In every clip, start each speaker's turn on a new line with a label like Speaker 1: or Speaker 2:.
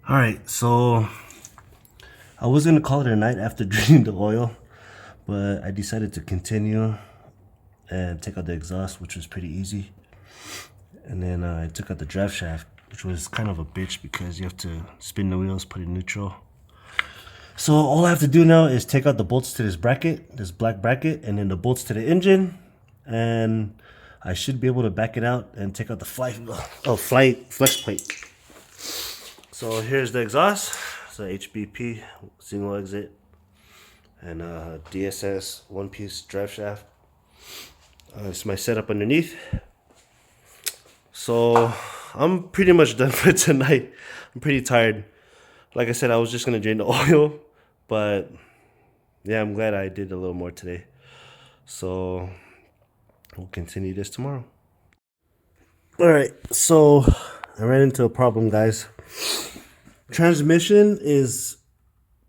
Speaker 1: All right, so I was gonna call it a night after draining the oil, but I decided to continue and take out the exhaust, which was pretty easy. And then I took out the drive shaft, which was kind of a bitch because you have to spin the wheels, put it in neutral. So all I have to do now is take out the bolts to this bracket, this black bracket, and then the bolts to the engine, and I should be able to back it out and take out the flex plate. So here's the exhaust. It's a HBP single exit and a DSS one-piece drive shaft. It's my setup underneath. So I'm pretty much done for tonight. I'm pretty tired. Like I said, I was just gonna drain the oil, but yeah, I'm glad I did a little more today. So we'll continue this tomorrow. All right, so I ran into a problem, guys. Transmission is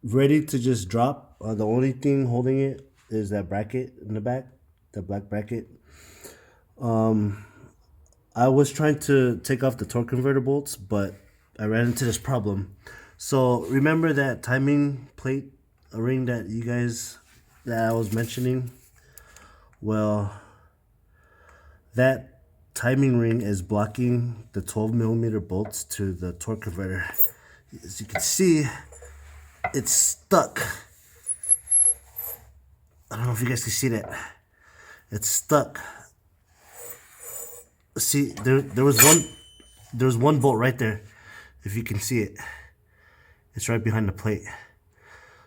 Speaker 1: ready to just drop. The only thing holding it is that bracket in the back, the black bracket. I was trying to take off the torque converter bolts, but I ran into this problem. So remember that timing plate ring that I was mentioning? Well, that timing ring is blocking the 12mm bolts to the torque converter. As you can see, it's stuck. I don't know if you guys can see that. It's stuck. See, there was one bolt right there. If you can see it, it's right behind the plate.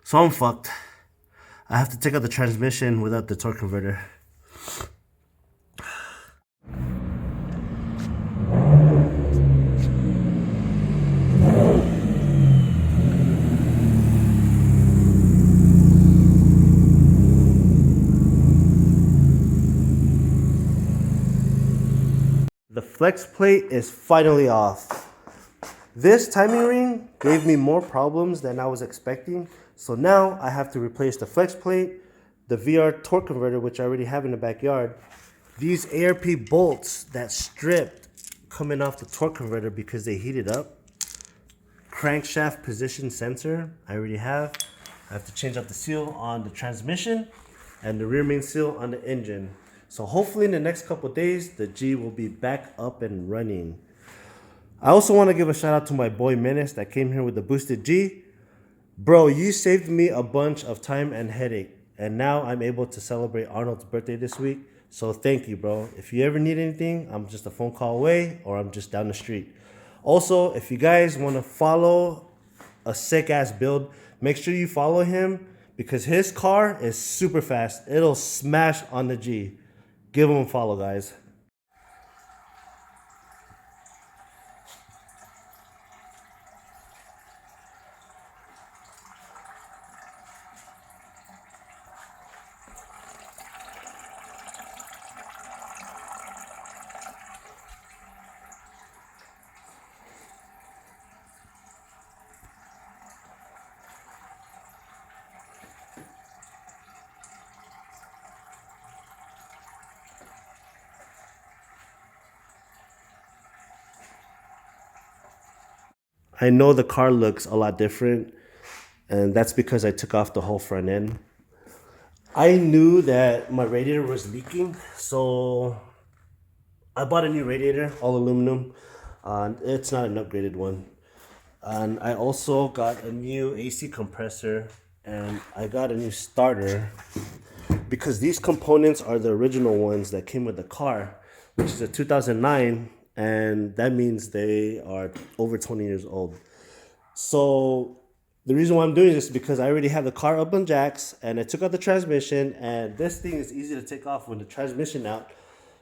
Speaker 1: So I'm fucked. I have to take out the transmission without the torque converter. The flex plate is finally off. This timing ring gave me more problems than I was expecting. So now I have to replace the flex plate, the VR torque converter, which I already have in the backyard. These ARP bolts that stripped coming off the torque converter because they heated up. Crankshaft position sensor, I already have. I have to change out the seal on the transmission and the rear main seal on the engine. So hopefully in the next couple of days, the G will be back up and running. I also want to give a shout out to my boy Menace that came here with the boosted G. Bro, you saved me a bunch of time and headache. And now I'm able to celebrate Arnold's birthday this week. So thank you, bro. If you ever need anything, I'm just a phone call away or I'm just down the street. Also, if you guys want to follow a sick ass build, make sure you follow him because his car is super fast. It'll smash on the G. Give him a follow, guys. I know the car looks a lot different, and that's because I took off the whole front end. I knew that my radiator was leaking, so I bought a new radiator, all aluminum. It's not an upgraded one. And I also got a new AC compressor, and I got a new starter because these components are the original ones that came with the car, which is a 2009, and that means they are over 20 years old. So the reason why I'm doing this is because I already have the car up on jacks and I took out the transmission, and this thing is easy to take off with the transmission out.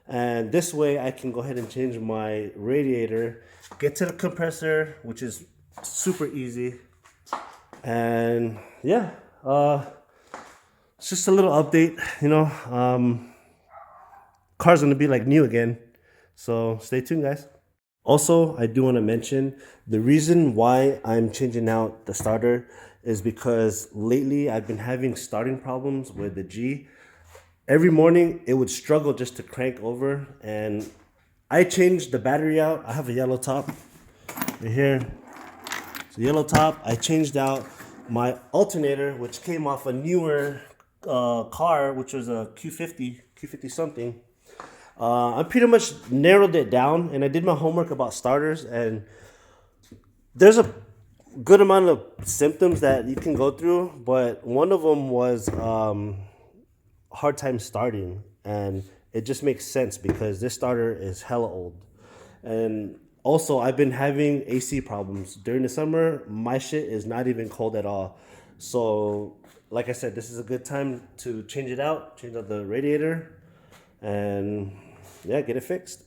Speaker 1: And this way I can go ahead and change my radiator, get to the compressor, which is super easy. And yeah, it's just a little update, car's gonna be like new again. So stay tuned, guys. Also, I do want to mention the reason why I'm changing out the starter is because lately I've been having starting problems with the G. Every morning it would struggle just to crank over, and I changed the battery out. I have a yellow top right here. the yellow top. I changed out my alternator, which came off a newer car, which was a Q50 something. I pretty much narrowed it down, and I did my homework about starters, and there's a good amount of symptoms that you can go through, but one of them was hard time starting, and it just makes sense because this starter is hella old. And also, I've been having AC problems during the summer. My shit is not even cold at all. So, like I said, this is a good time to change it out, change out the radiator, and yeah, get it fixed.